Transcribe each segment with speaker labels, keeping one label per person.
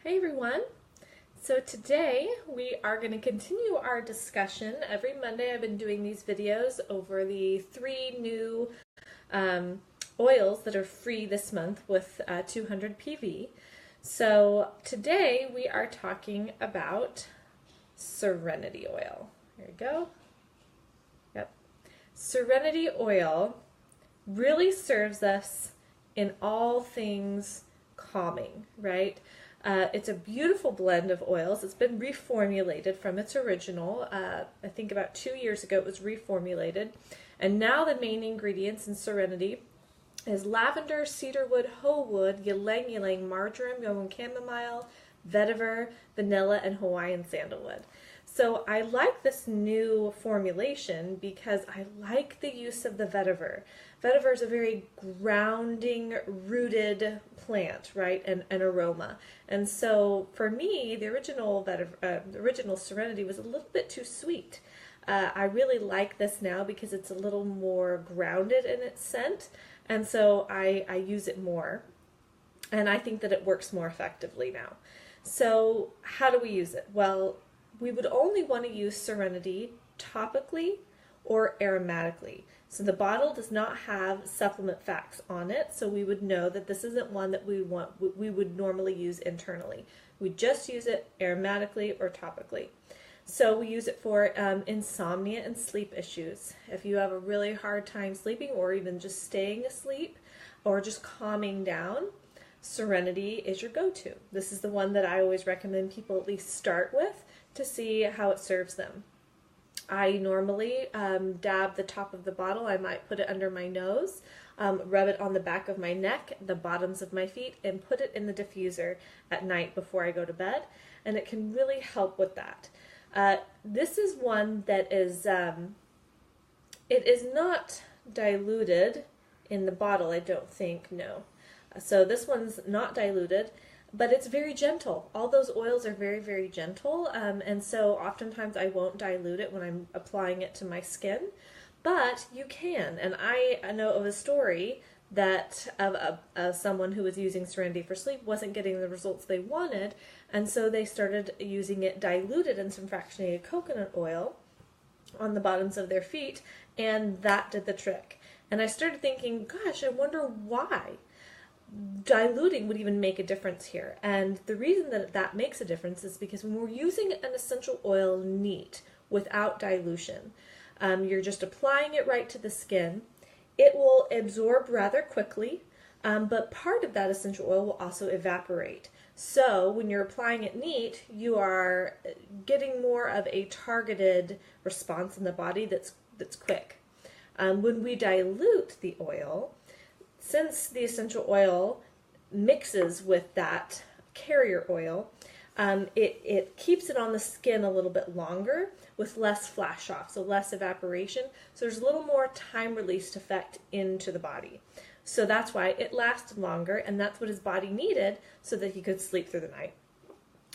Speaker 1: Hey everyone! So today we are going to continue our discussion. Every Monday I've been doing these videos over the 3 new oils that are free this month with 200 PV. So today we are talking about Serenity Oil. Here we go. Yep. Serenity Oil really serves us in all things calming, right? It's a beautiful blend of oils. It's been reformulated from its original. I think about 2 years ago it was reformulated. And now the main ingredients in Serenity is lavender, cedarwood, hoe wood, ylang ylang, marjoram, ylang chamomile, vetiver, vanilla, and Hawaiian sandalwood. So I like this new formulation because I like the use of the vetiver. Vetiver is a very grounding, rooted plant, right, and an aroma. And so for me, the original original Serenity was a little bit too sweet. I really like this now because it's a little more grounded in its scent, and so I use it more. And I think that it works more effectively now. So how do we use it? Well, we would only want to use Serenity topically or aromatically. So the bottle does not have supplement facts on it, so we would know that this isn't one that we would normally use internally. We just use it aromatically or topically. So we use it for insomnia and sleep issues. If you have a really hard time sleeping or even just staying asleep or just calming down, Serenity is your go-to. This is the one that I always recommend people at least start with to see how it serves them. I normally dab the top of the bottle. I might put it under my nose, rub it on the back of my neck, the bottoms of my feet, and put it in the diffuser at night before I go to bed, and it can really help with that. This is one that is, it is not diluted in the bottle, I don't think, no. So this one's not diluted, but it's very gentle. All those oils are very, very gentle, and so oftentimes I won't dilute it when I'm applying it to my skin, but you can. And I know of a story that of someone who was using Serenity for sleep wasn't getting the results they wanted, and so they started using it diluted in some fractionated coconut oil on the bottoms of their feet, and that did the trick. And I started thinking, gosh, I wonder why diluting would even make a difference here. And the reason that that makes a difference is because when we're using an essential oil neat without dilution, you're just applying it right to the skin. It will absorb rather quickly, but part of that essential oil will also evaporate. So when you're applying it neat, you are getting more of a targeted response in the body that's quick. When we dilute the oil, since the essential oil mixes with that carrier oil, it keeps it on the skin a little bit longer with less flash off, so less evaporation. So there's a little more time released effect into the body. So that's why it lasted longer, and that's what his body needed so that he could sleep through the night.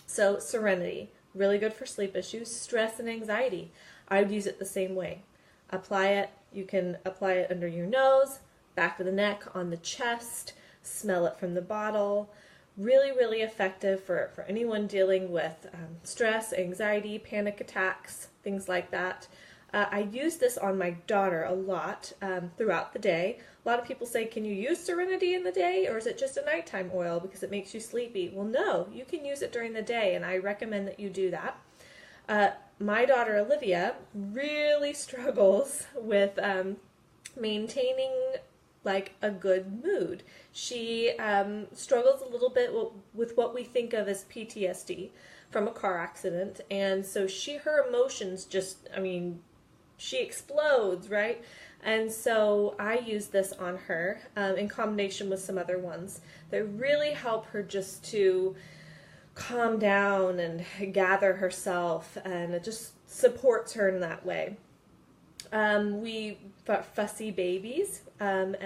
Speaker 1: So Serenity, really good for sleep issues, stress and anxiety. I would use it the same way. Apply it, you can apply it under your nose, back of the neck, on the chest, smell it from the bottle. Really, really effective for anyone dealing with stress, anxiety, panic attacks, things like that. I use this on my daughter a lot throughout the day. A lot of people say, can you use Serenity in the day, or is it just a nighttime oil because it makes you sleepy? Well, no, you can use it during the day, and I recommend that you do that. My daughter Olivia really struggles with maintaining like a good mood. She struggles a little bit with what we think of as PTSD from a car accident, and so her emotions just, I mean, she explodes, right? And so I use this on her in combination with some other ones that really help her just to calm down and gather herself, and it just supports her in that way. We fussy babies, and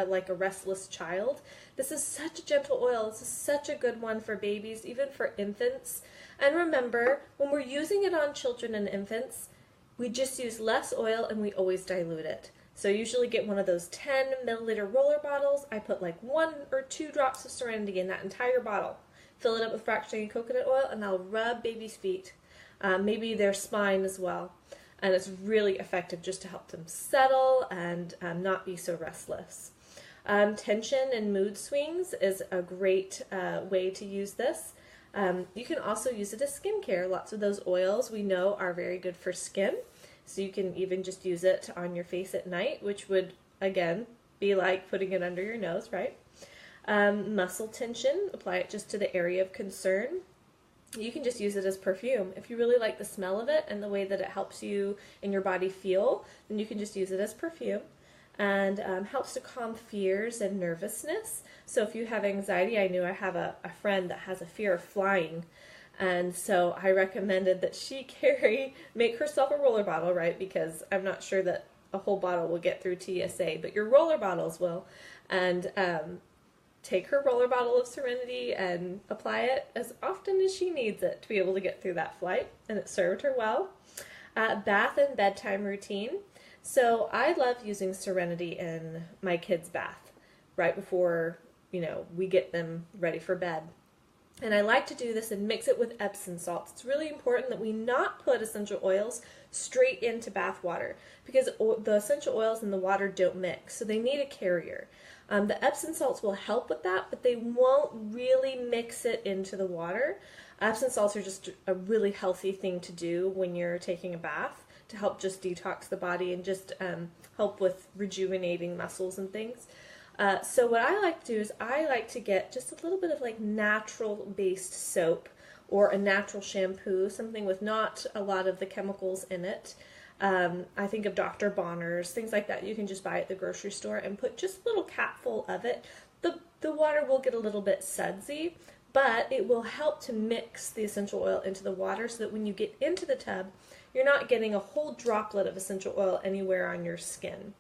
Speaker 1: like a restless child. This is such a gentle oil. This is such a good one for babies, even for infants. And remember, when we're using it on children and infants, we just use less oil and we always dilute it. So I usually get one of those 10 milliliter roller bottles. I put like 1 or 2 drops of Serenity in that entire bottle. fill it up with fractionated coconut oil, and I'll rub baby's feet, maybe their spine as well. And it's really effective just to help them settle and not be so restless. Tension and mood swings is a great way to use this. You can also use it as skincare. Lots of those oils we know are very good for skin. So you can even just use it on your face at night, which would, again, be like putting it under your nose, right? Muscle tension, apply it just to the area of concern. You can just use it as perfume. If you really like the smell of it and the way that it helps you and your body feel, then you can just use it as perfume. And helps to calm fears and nervousness. So if you have anxiety, I knew I have a friend that has a fear of flying. And so I recommended that she make herself a roller bottle, right? Because I'm not sure that a whole bottle will get through TSA, but your roller bottles will. And take her roller bottle of Serenity and apply it as often as she needs it to be able to get through that flight, and it served her well. Bath and bedtime routine. So I love using Serenity in my kids' bath right before, we get them ready for bed. And I like to do this and mix it with Epsom salts. It's really important that we not put essential oils straight into bath water because the essential oils and the water don't mix, so they need a carrier. The Epsom salts will help with that, but they won't really mix it into the water. Epsom salts are just a really healthy thing to do when you're taking a bath to help just detox the body and just help with rejuvenating muscles and things. So what I like to do is I like to get just a little bit of like natural based soap or a natural shampoo, something with not a lot of the chemicals in it. I think of Dr. Bonner's, things like that you can just buy at the grocery store and put just a little capful of it. The water will get a little bit sudsy, but it will help to mix the essential oil into the water so that when you get into the tub, you're not getting a whole droplet of essential oil anywhere on your skin.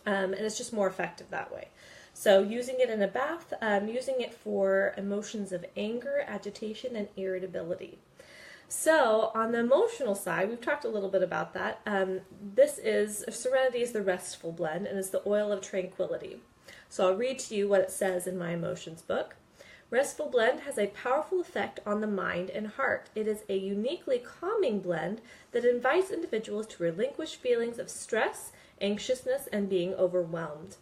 Speaker 1: And it's just more effective that way. So using it in a bath, using it for emotions of anger, agitation, and irritability. So on the emotional side, we've talked a little bit about that. Serenity is the restful blend and is the oil of tranquility. So I'll read to you what it says in my emotions book. Restful blend has a powerful effect on the mind and heart. It is a uniquely calming blend that invites individuals to relinquish feelings of stress, anxiousness, and being overwhelmed.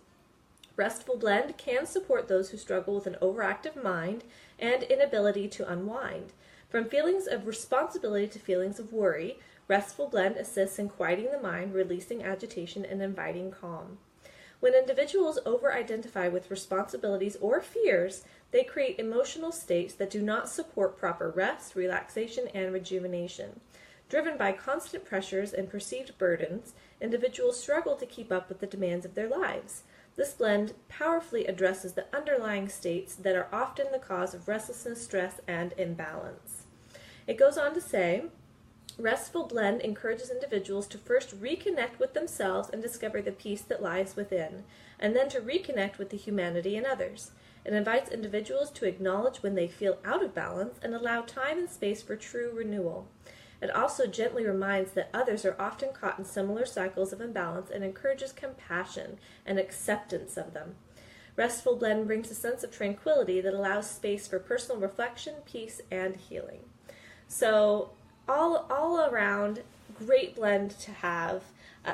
Speaker 1: Restful blend can support those who struggle with an overactive mind and inability to unwind. From feelings of responsibility to feelings of worry, Restful blend assists in quieting the mind, releasing agitation, and inviting calm. When individuals over-identify with responsibilities or fears, they create emotional states that do not support proper rest, relaxation, and rejuvenation. Driven by constant pressures and perceived burdens, individuals struggle to keep up with the demands of their lives. This blend powerfully addresses the underlying states that are often the cause of restlessness, stress, and imbalance. It goes on to say, Restful blend encourages individuals to first reconnect with themselves and discover the peace that lies within, and then to reconnect with the humanity in others. It invites individuals to acknowledge when they feel out of balance and allow time and space for true renewal. It also gently reminds that others are often caught in similar cycles of imbalance and encourages compassion and acceptance of them. Restful blend brings a sense of tranquility that allows space for personal reflection, peace, and healing. So all around, great blend to have.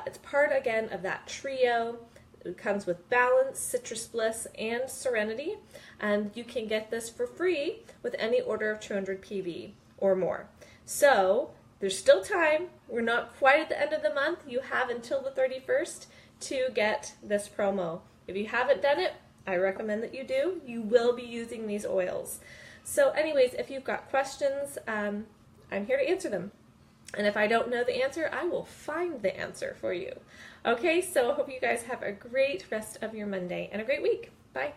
Speaker 1: It's part, again, of that trio. It comes with Balance, Citrus Bliss, and Serenity, and you can get this for free with any order of 200 PV or more. So there's still time. We're not quite at the end of the month. You have until the 31st to get this promo. If you haven't done it, I recommend that you do. You will be using these oils. So anyways, if you've got questions, I'm here to answer them. And if I don't know the answer, I will find the answer for you. Okay, so I hope you guys have a great rest of your Monday and a great week. Bye.